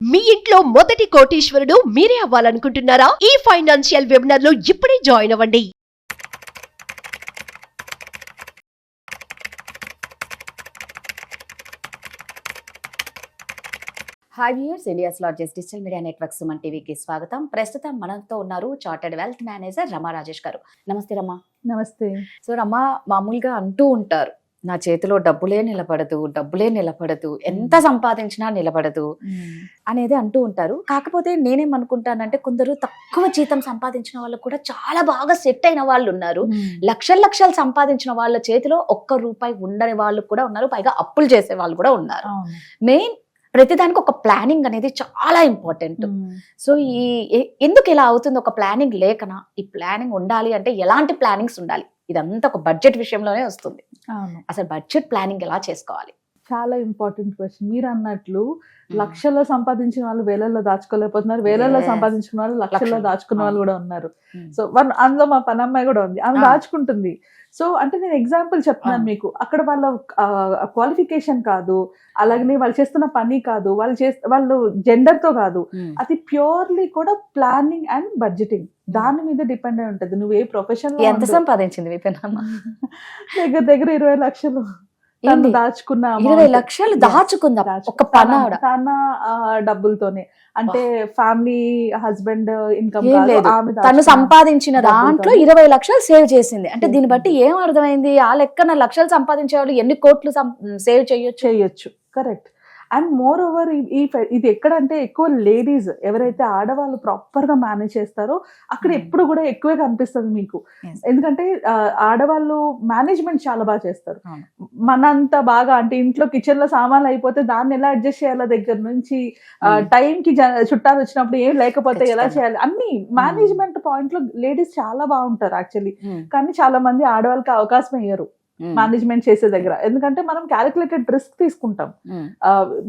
మీ ఇంట్లో మొదటి కోటీశ్వరుడు మీరే అవ్వాలనుకుంటున్నారా? ఈ ఫైనాన్షియల్ వెబినార్ లో ఇప్పుడే జాయిన్ అవ్వండి. Hi viewers, India's largest digital media network Suman టీవీకి స్వాగతం. ప్రస్తుతం మనతో ఉన్నారు చార్టర్డ్ వెల్త్ మేనేజర్ రమా రాజేష్ గారు. నమస్తే రమా. నమస్తే. సో రమా, మామూలుగా అంటూ ఉంటారు, నా చేతిలో డబ్బులే నిలబడదు, ఎంత సంపాదించినా నిలబడదు అనేది అంటూ ఉంటారు. కాకపోతే నేనేమనుకుంటానంటే, కొందరు తక్కువ జీతం సంపాదించిన వాళ్ళు కూడా చాలా బాగా సెట్ అయిన వాళ్ళు ఉన్నారు. లక్షలు సంపాదించిన వాళ్ళ చేతిలో ఒక్క రూపాయి ఉండని వాళ్ళు కూడా ఉన్నారు. పైగా అప్పులు చేసే వాళ్ళు కూడా ఉన్నారు. మెయిన్ ప్రతిదానికి ఒక ప్లానింగ్ అనేది చాలా ఇంపార్టెంట్. సో ఎందుకు ఇలా అవుతుంది? ఒక ప్లానింగ్ లేకనా? ఈ ప్లానింగ్ ఉండాలి అంటే ఎలాంటి ప్లానింగ్స్ ఉండాలి? ఇదంతా ఒక బడ్జెట్ విషయంలోనే వస్తుంది. అసలు బడ్జెట్ ప్లానింగ్ ఎలా చేసుకోవాలి? చాలా ఇంపార్టెంట్ క్వశ్చన్. మీరు అన్నట్లు లక్షల్లో సంపాదించిన వాళ్ళు వేలల్లో దాచుకోలేకపోతున్నారు, వేలల్లో సంపాదించిన వాళ్ళు లక్షల్లో దాచుకున్న వాళ్ళు కూడా ఉన్నారు. సో అందులో మా పనమ్మాయి కూడా ఉంది, ఆమె దాచుకుంటుంది. సో అంటే నేను ఎగ్జాంపుల్ చెప్తున్నాను మీకు. అక్కడ వాళ్ళ క్వాలిఫికేషన్ కాదు, అలాగనే వాళ్ళు చేస్తున్న పని కాదు, వాళ్ళు జెండర్ తో కాదు, అది ప్యూర్లీ కూడా ప్లానింగ్ అండ్ బడ్జెటింగ్, దాని మీద డిపెండ్ అయి ఉంటది. నువ్వు ఏ ప్రొఫెషన్ లో ఎంత సంపాదించింది దగ్గర 20 లక్షలు దాచుకున్న, 20 లక్షలు దాచుకుందా ఒక తన డబ్బులతోనే. అంటే ఫ్యామిలీ హస్బెండ్ ఇన్కమ్ తను సంపాదించిన దాంట్లో 20 లక్షలు సేవ్ చేసింది. అంటే దీన్ని బట్టి ఏం అర్థమైంది? ఆ లెక్కన లక్షలు సంపాదించే వాళ్ళు ఎన్ని కోట్లు సేవ్ చేయొచ్చు. కరెక్ట్. అండ్ మోర్ ఓవర్ ఇది ఎక్కడంటే ఎక్కువ లేడీస్ ఎవరైతే ఆడవాళ్ళు ప్రాపర్ గా మేనేజ్ చేస్తారో అక్కడ ఎప్పుడు కూడా ఎక్కువే కనిపిస్తుంది మీకు. ఎందుకంటే ఆడవాళ్ళు మేనేజ్మెంట్ చాలా బాగా చేస్తారు. మనంత బాగా అంటే ఇంట్లో కిచెన్ లో సామాన్లు అయిపోతే దాన్ని ఎలా అడ్జస్ట్ చేయాలో దగ్గర నుంచి టైం కి చుట్టాలు వచ్చినప్పుడు ఏం లేకపోతే ఎలా చేయాలి అన్ని మేనేజ్మెంట్ పాయింట్ లో లేడీస్ చాలా బాగుంటారు యాక్చువల్లీ. కానీ చాలా మంది ఆడవాళ్ళకి అవకాశం ఇయ్యరు మేనేజ్మెంట్ చేసే దగ్గర. ఎందుకంటే మనం క్యాలిక్యులేటెడ్ రిస్క్ తీసుకుంటాం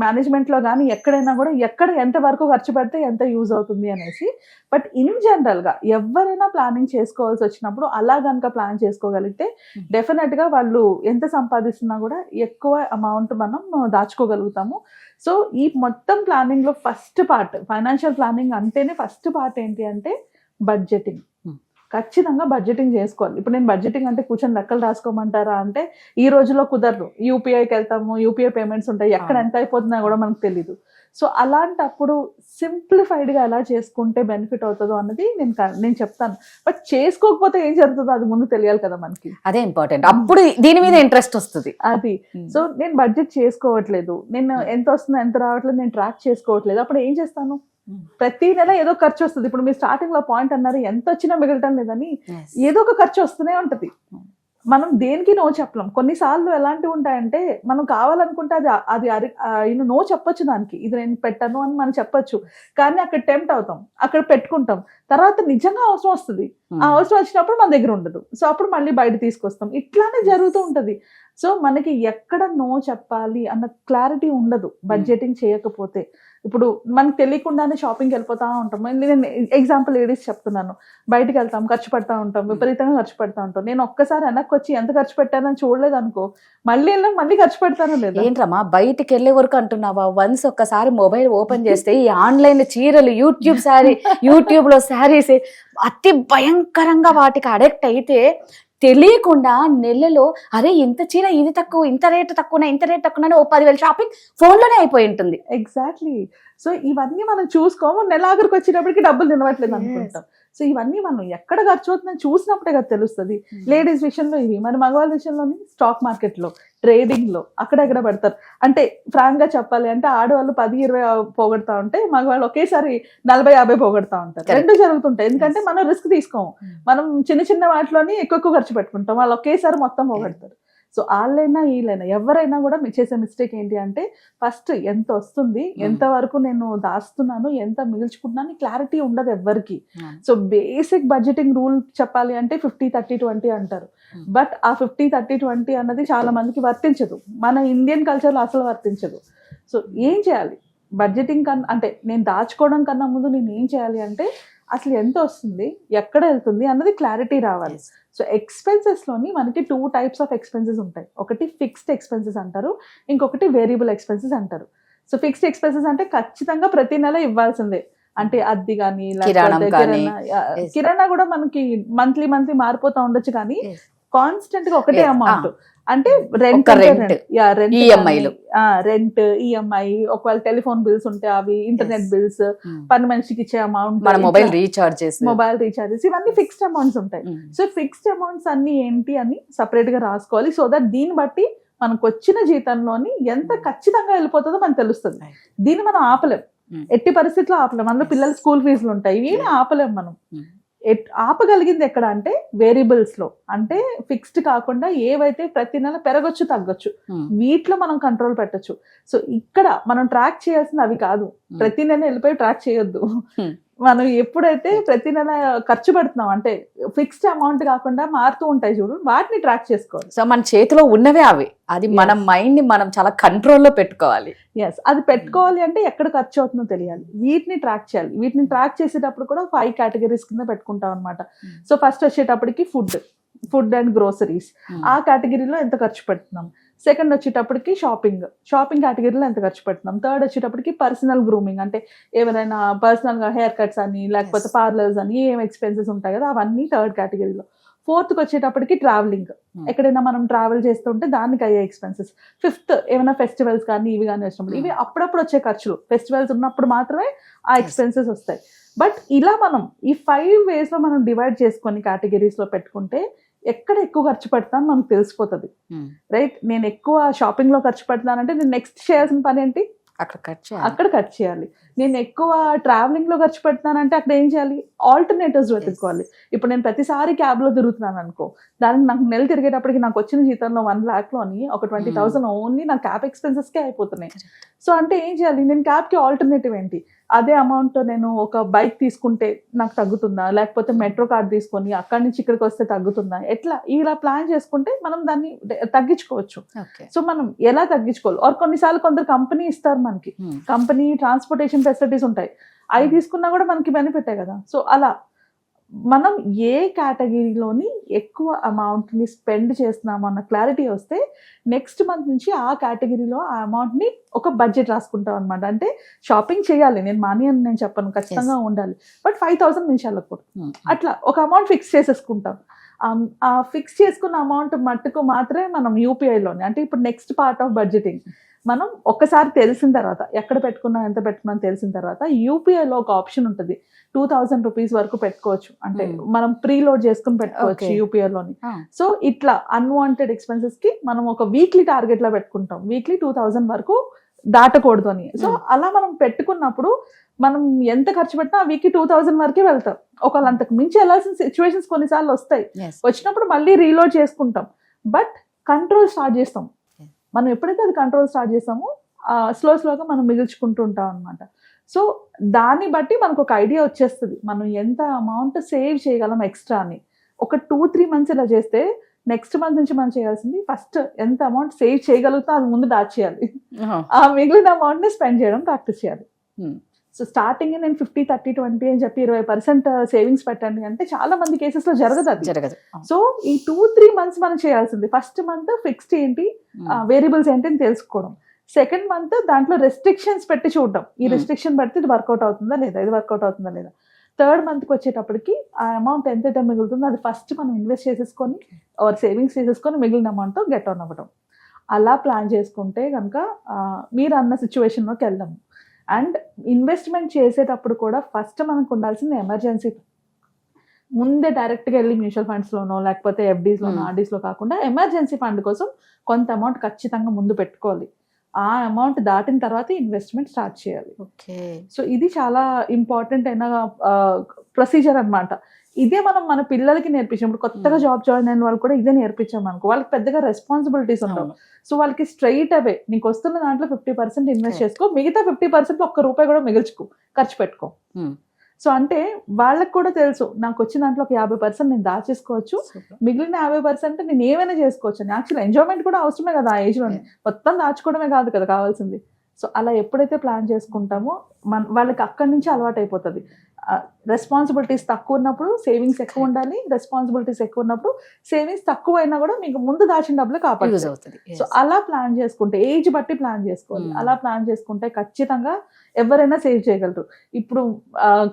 మేనేజ్మెంట్ లో కానీ ఎక్కడైనా కూడా, ఎక్కడ ఎంత వరకు ఖర్చు పెడితే ఎంత యూజ్ అవుతుంది అనేసి. బట్ ఇన్ జనరల్ గా ఎవరైనా ప్లానింగ్ చేసుకోవాల్సి వచ్చినప్పుడు అలా కనుక ప్లాన్ చేసుకోగలిగితే డెఫినెట్ గా వాళ్ళు ఎంత సంపాదిస్తున్నా కూడా ఎక్కువ అమౌంట్ మనం దాచుకోగలుగుతాము. సో ఈ మొత్తం ప్లానింగ్ లో ఫస్ట్ పార్ట్, ఫైనాన్షియల్ ప్లానింగ్ అంటేనే ఫస్ట్ పార్ట్ ఏంటి అంటే బడ్జెటింగ్. ఖచ్చితంగా బడ్జెటింగ్ చేసుకోవాలి. ఇప్పుడు నేను బడ్జెటింగ్ అంటే కూర్చొని లెక్కలు రాసుకోమంటారా అంటే ఈ రోజులో కుదరదు. యూపీఐకి వెళ్తాము, యూపీఐ పేమెంట్స్ ఉంటాయి, ఎక్కడ ఎంత అయిపోతుందో కూడా మనకు తెలీదు. సో అలాంటప్పుడు సింప్లిఫైడ్ గా ఎలా చేసుకుంటే బెనిఫిట్ అవుతుందో అన్నది నేను చెప్తాను. బట్ చేసుకోకపోతే ఏం జరుగుతుందో అది ముందు తెలియాలి కదా మనకి. అదే ఇంపార్టెంట్. అప్పుడు దీని మీద ఇంట్రెస్ట్ వస్తుంది. అది సో నేను బడ్జెట్ చేసుకోవట్లేదు, నేను ఎంత వస్తుందో ఎంత రావట్లేదు నేను ట్రాక్ చేసుకోవట్లేదు, అప్పుడు ఏం చేస్తాను? ప్రతి నెల ఏదో ఖర్చు వస్తుంది. ఇప్పుడు మీరు స్టార్టింగ్ లో పాయింట్ అన్నారు ఎంత వచ్చినా మిగలటం లేదని, ఏదో ఒక ఖర్చు వస్తూనే ఉంటది. మనం దేనికి నో చెప్పలేం. కొన్నిసార్లు ఎలాంటివి ఉంటాయంటే మనం కావాలనుకుంటే అది నో చెప్పొచ్చు, దానికి ఇది నేను పెట్టను అని మనం చెప్పొచ్చు. కానీ అక్కడ టెంప్ట్ అవుతాం, అక్కడ పెట్టుకుంటాం. తర్వాత నిజంగా అవసరం వస్తుంది, ఆ అవసరం వచ్చినప్పుడు మన దగ్గర ఉండదు. సో అప్పుడు మళ్ళీ బయట తీసుకొస్తాం. ఇట్లానే జరుగుతూ ఉంటది. సో మనకి ఎక్కడ నో చెప్పాలి అన్న క్లారిటీ ఉండదు బడ్జెటింగ్ చేయకపోతే. ఇప్పుడు మనకు తెలియకుండానే షాపింగ్కి వెళ్ళిపోతా ఉంటాం. నేను ఎగ్జాంపుల్ లేడీస్ చెప్తున్నాను. బయటకు వెళ్తాం, ఖర్చు పెడతా ఉంటాం, విపరీతంగా ఖర్చు పెడతా ఉంటాం. నేను ఒక్కసారి వెనక్కి వచ్చి ఎంత ఖర్చు పెట్టానని చూడలేదు అనుకో, మళ్ళీ ఖర్చు పెడతాను లేదా? ఏంట్రమ్మా బయటికి వెళ్ళే వరకు అంటున్నావా? వన్స్ ఒక్కసారి మొబైల్ ఓపెన్ చేస్తే ఈ ఆన్లైన్ చీరలు, యూట్యూబ్ లో శారీస్ అతి భయంకరంగా వాటికి అడిక్ట్ అయితే తెలియకుండా నెలలో అరే ఇంత చీర ఇది తక్కువ, ఇంత రేటు తక్కువ 10,000 షాపింగ్ ఫోన్ లోనే అయిపోయి ఉంటుంది. ఎగ్జాక్ట్లీ. సో ఇవన్నీ మనం చూసుకోము, నెలాఖరికి వచ్చేటప్పటికి డబ్బులు నిలవట్లేదు అనుకుంటాం. సో ఇవన్నీ మనం ఎక్కడ ఖర్చు అవుతుందని చూసినప్పుడే కదా తెలుస్తుంది. లేడీస్ విషయంలో ఇవి, మరి మగవాళ్ళ విషయంలోని స్టాక్ మార్కెట్ లో, ట్రేడింగ్ లో అక్కడెక్కడ పెడతారు. అంటే ఫ్రాంక్ గా చెప్పాలి అంటే ఆడవాళ్ళు 10-20 పోగొడతా ఉంటే మగవాళ్ళు ఒకేసారి 40-50 పోగొడతా ఉంటారు. రెండు జరుగుతుంటాయి. ఎందుకంటే మనం రిస్క్ తీసుకోము, మనం చిన్న వాటిలోని ఎక్కువ ఖర్చు పెట్టుకుంటాం, వాళ్ళు ఒకేసారి మొత్తం పోగొడతారు. సో వాళ్ళైనా వీళ్ళైనా ఎవరైనా కూడా చేసే మిస్టేక్ ఏంటి అంటే ఫస్ట్ ఎంత వస్తుంది, ఎంత వరకు నేను దాస్తున్నాను, ఎంత మిగిల్చుకుంటున్నాను క్లారిటీ ఉండదు ఎవ్వరికి. సో బేసిక్ బడ్జెటింగ్ రూల్ చెప్పాలి అంటే 50-30-20 అంటారు. బట్ ఆ 50-30-20 అన్నది చాలా మందికి వర్తించదు, మన ఇండియన్ కల్చర్లో అసలు వర్తించదు. సో ఏం చేయాలి బడ్జెటింగ్ అంటే నేను దాచుకోవడం కన్నా ముందు నేను ఏం చేయాలి అంటే అసలు ఎంత వస్తుంది, ఎక్కడ వెళ్తుంది అన్నది క్లారిటీ రావాలి. సో ఎక్స్పెన్సెస్లోని మనకి 2 types ఆఫ్ ఎక్స్పెన్సెస్ ఉంటాయి. ఒకటి ఫిక్స్డ్ ఎక్స్పెన్సెస్ అంటారు, ఇంకొకటి వేరియబుల్ ఎక్స్పెన్సెస్ అంటారు. సో ఫిక్స్డ్ ఎక్స్పెన్సెస్ అంటే ఖచ్చితంగా ప్రతి నెల ఇవ్వాల్సిందే. అంటే అద్దె కానీ, కిరాణం కానీ. Yes. కిరాణా కూడా మనకి మంత్లీ మారిపోతా ఉండొచ్చు, కానీ Yes. కాన్స్టెంట్ గా ఒకటే Yes. అమౌంట్. అంటే రెంట్, ఒక rent. EMI లు. రెంట్, ఈఎంఐ, ఒకవేళ టెలిఫోన్ బిల్స్ ఉంటే అవి, ఇంటర్నెట్ బిల్స్, పని మనిషికి ఇచ్చే అమౌంట్, మన మొబైల్ రీఛార్జెస్, మొబైల్ రీఛార్జెస్, ఇవన్నీ ఫిక్స్డ్ అమౌంట్స్ ఉంటాయి. సో ఫిక్స్డ్ అమౌంట్స్ అన్ని ఏంటి అని సపరేట్ గా రాసుకోవాలి. సో దట్ దీన్ని బట్టి మనకు వచ్చిన జీతంలోని ఎంత ఖచ్చితంగా వెళ్ళిపోతుందో మనకు తెలుస్తుంది. దీన్ని మనం ఆపలేం, ఎట్టి పరిస్థితుల్లో ఆపలేం. అందులో పిల్లల స్కూల్ ఫీజులు ఉంటాయి, ఇవి ఆపలేం మనం. ఆపగలిగింది ఎక్కడ అంటే వేరియబుల్స్ లో, అంటే ఫిక్స్డ్ కాకుండా ఏవైతే ప్రతి నెల పెరగొచ్చు తగ్గొచ్చు, వీటిలో మనం కంట్రోల్ పెట్టొచ్చు. సో ఇక్కడ మనం ట్రాక్ చేయాల్సింది అవి కాదు, ప్రతి నెల వెళ్ళిపోయి ట్రాక్ చేయొద్దు. మనం ఎప్పుడైతే ప్రతి నెల ఖర్చు పెడుతున్నాం, అంటే ఫిక్స్డ్ అమౌంట్ కాకుండా మారుతూ ఉంటాయి చూడు, వాటిని ట్రాక్ చేసుకోవాలి. సో మన చేతిలో ఉన్నవే అవి, అది మన మైండ్ ని మనం చాలా కంట్రోల్లో పెట్టుకోవాలి. ఎస్, అది పెట్టుకోవాలి అంటే ఎక్కడ ఖర్చు అవుతుందో తెలియాలి, వీటిని ట్రాక్ చేయాలి. వీటిని ట్రాక్ చేసేటప్పుడు కూడా 5 కేటగిరీస్ కింద పెట్టుకుంటాం అనమాట. సో ఫస్ట్ వచ్చేటప్పటికి ఫుడ్ అండ్ గ్రోసరీస్, ఆ కేటగిరీలో ఎంత ఖర్చు పెడుతున్నాం. సెకండ్ వచ్చేటప్పటికి షాపింగ్ కేటగిరీలో ఎంత ఖర్చు పెడుతున్నాం. థర్డ్ వచ్చేటప్పటికి పర్సనల్ గ్రూమింగ్, అంటే ఏమైనా పర్సనల్ గా హెయిర్ కట్స్ అని, లేకపోతే పార్లర్స్ అని, ఏం ఎక్స్పెన్సెస్ ఉంటాయి కదా, అవన్నీ థర్డ్ కేటగిరీలో. ఫోర్త్ కి వచ్చేటప్పటికి ట్రావెలింగ్, ఎక్కడైనా మనం ట్రావెల్ చేస్తుంటే దానికి అయ్యే ఎక్స్పెన్సెస్. ఫిఫ్త్ ఏమైనా ఫెస్టివల్స్ కానీ ఇవి కానీ వచ్చినప్పుడు, ఇవి అప్పుడప్పుడు వచ్చే ఖర్చులు, ఫెస్టివల్స్ ఉన్నప్పుడు మాత్రమే ఆ ఎక్స్పెన్సెస్ వస్తాయి. బట్ ఇలా మనం ఈ 5 ways లో మనం డివైడ్ చేసుకొని కేటగిరీస్ లో పెట్టుకుంటే ఎక్కడ ఎక్కువ ఖర్చు పెడతాను మనకు తెలిసిపోతుంది. రైట్, నేను ఎక్కువ షాపింగ్ లో ఖర్చు పెడతానంటే నేను నెక్స్ట్ చేయాల్సిన పని ఏంటి, అక్కడ ఖర్చు చేయాలి. నేను ఎక్కువ ట్రావెలింగ్ లో ఖర్చు పెడతానంటే అక్కడ ఏం చేయాలి, ఆల్టర్నేటివ్స్ వెతుక్కోవాలి. ఇప్పుడు నేను ప్రతిసారి క్యాబ్ లో తిరుగుతున్నాను అనుకో, దానికి నాకు నెల తిరిగేటప్పటికి నాకు వచ్చిన జీతంలో 1 lakh లోని ఒక 20,000 ఓన్లీ నా క్యాబ్ ఎక్స్పెన్సెస్ కే అయిపోతున్నాయి. సో అంటే ఏం చేయాలి, నేను క్యాబ్ కి ఆల్టర్నేటివ్ ఏంటి, అదే అమౌంట్ నేను ఒక బైక్ తీసుకుంటే నాకు తగ్గుతుందా, లేకపోతే మెట్రో కార్డ్ తీసుకొని అక్కడి నుంచి ఇక్కడికి వస్తే తగ్గుతుందా, ఎట్లా ఇలా ప్లాన్ చేసుకుంటే మనం దాన్ని తగ్గించుకోవచ్చు. సో మనం ఎలా తగ్గించుకోవాలి, ఆర్ కొన్నిసార్లు కొందరు కంపెనీ ఇస్తారు మనకి, కంపెనీ ట్రాన్స్పోర్టేషన్ ఫెసిలిటీస్ ఉంటాయి, అవి తీసుకున్నా కూడా మనకి బెనిఫిటే కదా. సో అలా మనం ఏ కేటగిరీలోని ఎక్కువ అమౌంట్ ని స్పెండ్ చేస్తున్నాము అన్న క్లారిటీ వస్తే నెక్స్ట్ మంత్ నుంచి ఆ కేటగిరీలో ఆ అమౌంట్ ని ఒక బడ్జెట్ రాసుకుంటాం అనమాట. అంటే షాపింగ్ చేయాలి, నేను మనీ అని నేను చెప్పను, ఖచ్చితంగా ఉండాలి, బట్ 5,000 నిమిషాలకు కూడా అట్లా ఒక అమౌంట్ ఫిక్స్ చేసేసుకుంటాం. ఆ ఫిక్స్ చేసుకున్న అమౌంట్ మట్టుకు మాత్రమే మనం యూపీఐలోని, అంటే ఇప్పుడు నెక్స్ట్ పార్ట్ ఆఫ్ బడ్జెటింగ్ మనం ఒక్కసారి తెలిసిన తర్వాత, ఎక్కడ పెట్టుకున్నాం ఎంత పెట్టుకున్నాం తెలిసిన తర్వాత, యూపీఐలో ఒక ఆప్షన్ ఉంటుంది, 2,000 రూపీస్ వరకు పెట్టుకోవచ్చు, అంటే మనం ప్రీలోడ్ చేసుకుని పెట్టుకోవచ్చు యూపీఐలోని. సో ఇట్లా అన్వాంటెడ్ ఎక్స్పెన్సెస్ కి మనం ఒక వీక్లీ టార్గెట్ లో పెట్టుకుంటాం, వీక్లీ 2,000 వరకు దాటకూడదు అని. సో అలా మనం పెట్టుకున్నప్పుడు మనం ఎంత ఖర్చు పెట్టినా ఆ వీక్కి 2,000 వరకే వెళ్తాం. ఒకవేళ అంతకు మించి వెళ్ళాల్సిన సిచ్యువేషన్స్ కొన్నిసార్లు వస్తాయి, వచ్చినప్పుడు మళ్ళీ రీలోడ్ చేసుకుంటాం, బట్ కంట్రోల్ స్టార్ట్ చేస్తాం. మనం ఎప్పుడైతే అది కంట్రోల్ స్టార్ట్ చేస్తామో స్లోగా మనం మిగుల్చుకుంటూ ఉంటాం అనమాట. సో దాన్ని బట్టి మనకు ఒక ఐడియా వచ్చేస్తుంది, మనం ఎంత అమౌంట్ సేవ్ చేయగలం ఎక్స్ట్రా అని. ఒక 2-3 months ఇలా చేస్తే నెక్స్ట్ మంత్ నుంచి మనం చేయాల్సింది ఫస్ట్ ఎంత అమౌంట్ సేవ్ చేయగలుగుతా అది ముందు దాచేయాలి, ఆ మిగిలిన అమౌంట్ ని స్పెండ్ చేయడం ప్రాక్టీస్ చేయాలి. సో స్టార్టింగ్ నేను 50-30-20 అని చెప్పి 20% సేవింగ్స్ పెట్టండి అంటే చాలా మంది కేసెస్ లో జరగదు. సో ఈ 2-3 months మనం చేయాల్సింది, ఫస్ట్ మంత్ ఫిక్స్డ్ ఏంటి, వేరియబుల్స్ ఏంటి అని తెలుసుకోవడం. సెకండ్ మంత్ దాంట్లో రెస్ట్రిక్షన్స్ పెట్టి చూడడం, ఈ రెస్ట్రిక్షన్ పెడితే ఇది వర్కౌట్ అవుతుందా లేదా, ఇది వర్కౌట్ అవుతుందా లేదా. థర్డ్ మంత్కి వచ్చేటప్పటికి ఆ అమౌంట్ ఎంతైతే మిగులుతుందో అది ఫస్ట్ మనం ఇన్వెస్ట్ చేసేసుకొని సేవింగ్స్ చేసేసుకొని మిగిలిన అమౌంట్తో గెట్ ఆన్ అవ్వడం. అలా ప్లాన్ చేసుకుంటే కనుక మీరు అన్న సిచ్యువేషన్లోకి వెళ్దాము. అండ్ ఇన్వెస్ట్మెంట్ చేసేటప్పుడు కూడా ఫస్ట్ మనకు ఉండాల్సింది ఎమర్జెన్సీ. ముందే డైరెక్ట్గా వెళ్ళి మ్యూచువల్ ఫండ్స్లోనో లేకపోతే ఎఫ్డీస్లోనో ఆర్డీస్లో కాకుండా ఎమర్జెన్సీ ఫండ్ కోసం కొంత అమౌంట్ ఖచ్చితంగా ముందు పెట్టుకోవాలి. ఆ అమౌంట్ దాటిన తర్వాత ఇన్వెస్ట్మెంట్ స్టార్ట్ చేయాలి. ఓకే, సో ఇది చాలా ఇంపార్టెంట్ అయిన ప్రొసీజర్ అన్నమాట. ఇదే మనం మన పిల్లలకి నేర్పించినప్పుడు, కొత్తగా జాబ్ జాయిన్ అయిన వాళ్ళు కూడా ఇదే నేర్పించాం అనుకో, వాళ్ళకి పెద్దగా రెస్పాన్సిబిలిటీస్ ఉండవు. సో వాళ్ళకి స్ట్రైట్ అవే నీకు వస్తున్న దాంట్లో 50% ఇన్వెస్ట్ చేసుకో, మిగతా 50% ₹1 కూడా మిగిల్చుకో, ఖర్చు పెట్టుకో. సో అంటే వాళ్ళకి కూడా తెలుసు నాకు వచ్చిన దాంట్లో ఒక 50% నేను దాచేసుకోవచ్చు, మిగిలిన 50% నేను ఏమైనా చేసుకోవచ్చు అని. యాక్చువల్ ఎంజాయ్మెంట్ కూడా అవసరమే కదా ఆ ఏజ్ లోనే, మొత్తం దాచుకోవడమే కాదు కదా కావాల్సింది. సో అలా ఎప్పుడైతే ప్లాన్ చేసుకుంటామో వాళ్ళకి అక్కడి నుంచి అలవాటు అయిపోతుంది. రెస్పాన్సిబిలిటీస్ తక్కువ ఉన్నప్పుడు సేవింగ్స్ ఎక్కువ ఉండాలి, రెస్పాన్సిబిలిటీస్ ఎక్కువ ఉన్నప్పుడు సేవింగ్స్ తక్కువ అయినా కూడా మీకు ముందు దాచిన డబ్బులు యూజ్ కాపాడుతుంది. అవుతుంది. సో అలా ప్లాన్ చేసుకుంటే, ఏజ్ బట్టి ప్లాన్ చేసుకోవాలి. అలా ప్లాన్ చేసుకుంటే ఖచ్చితంగా ఎవరైనా సేవ్ చేయగలరు. ఇప్పుడు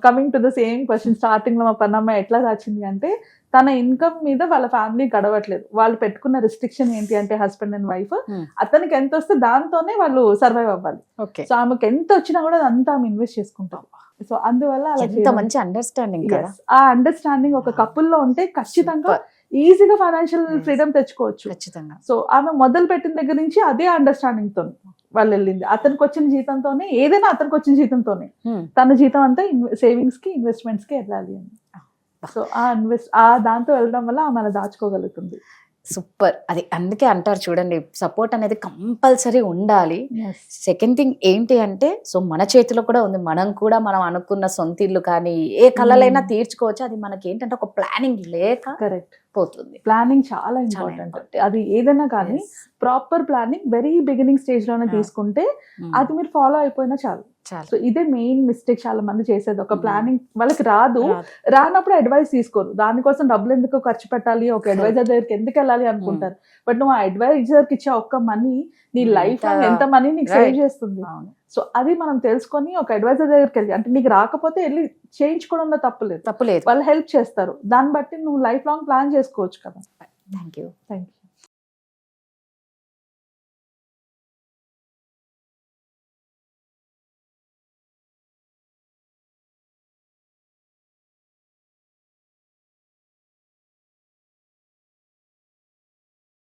coming to the same question, starting లో మా పన్నమ్మాయి ఎట్లా దాచింది అంటే, తన ఇన్కమ్ మీద వాళ్ళ ఫ్యామిలీ గడవట్లేదు. వాళ్ళు పెట్టుకున్న రిస్ట్రిక్షన్ ఏంటి అంటే, హస్బెండ్ అండ్ వైఫ్, అతనికి ఎంత వస్తే దాంతోనే వాళ్ళు సర్వైవ్ అవ్వాలి. ఓకే, సో ఆమెకు ఎంత వచ్చినా కూడా అదంతా ఆమె ఇన్వెస్ట్ చేసుకుంటాం. సో అందువల్ల అలా ఎంత చేయడం. మంచి అండర్స్టాండింగ్ కదా. Yes. ఆ అండర్స్టాండింగ్ ఒక కపుల్లో ఉంటే ఖచ్చితంగా ఈజీగా ఫైనాన్షియల్ ఫ్రీడమ్ తెచ్చుకోవచ్చు. ఖచ్చితంగా. సో ఆమె మొదలు పెట్టిన దగ్గర నుంచి అదే అండర్స్టాండింగ్ తో వాళ్ళు వెళ్ళింది. అతనికి వచ్చిన జీతంతోనే, ఏదైనా అతనికి వచ్చిన జీతంతోనే తన జీతం అంతా సేవింగ్స్ కి, ఇన్వెస్ట్మెంట్స్ కి వెళ్ళాలి అని. సో ఆ దాంతో వెళ్ళడం వల్ల ఆమె అలా దాచుకోగలుగుతుంది. సూపర్. అది అందుకే అంటారు చూడండి, సపోర్ట్ అనేది కంపల్సరీ ఉండాలి. సెకండ్ థింగ్ ఏంటి అంటే, సో మన చేతిలో కూడా ఉంది. మనం అనుకున్న సొంత ఇల్లు కానీ ఏ కళలైనా తీర్చుకోవచ్చు. అది మనకి ఏంటంటే ఒక ప్లానింగ్ లేక కరెక్ట్ పోతుంది. ప్లానింగ్ చాలా ఇంపార్టెంట్. అది ఏదైనా కానీ proper planning very beginning stage లోనే తీసుకుంటే అది మీరు ఫాలో అయిపోయినా చాలు. సో ఇదే మెయిన్ మిస్టేక్ చాలా మంది చేసేది. ఒక ప్లానింగ్ వాళ్ళకి రానప్పుడు అడ్వైస్ తీసుకోరు. దానికోసం డబ్బులు ఎందుకు ఖర్చు పెట్టాలి, ఒక అడ్వైజర్ దగ్గరికి ఎందుకు వెళ్ళాలి అనుకుంటారు. బట్ నువ్వు ఆ అడ్వైజర్ కి ఇచ్చే ఒక్క మనీ నీ లైఫ్ లో ఎంత మనీ నీకు సేవ్ చేస్తుంది. సో అది మనం తెలుసుకొని ఒక అడ్వైజర్ దగ్గరికి వెళ్ళి, అంటే నీకు రాకపోతే వెళ్ళి చేయించుకోవడంలో తప్పులేదు. తప్పులేదు. వాళ్ళు హెల్ప్ చేస్తారు. దాన్ని బట్టి నువ్వు లైఫ్ లాంగ్ ప్లాన్ చేసుకోవచ్చు కదా. Thank you. Thank you.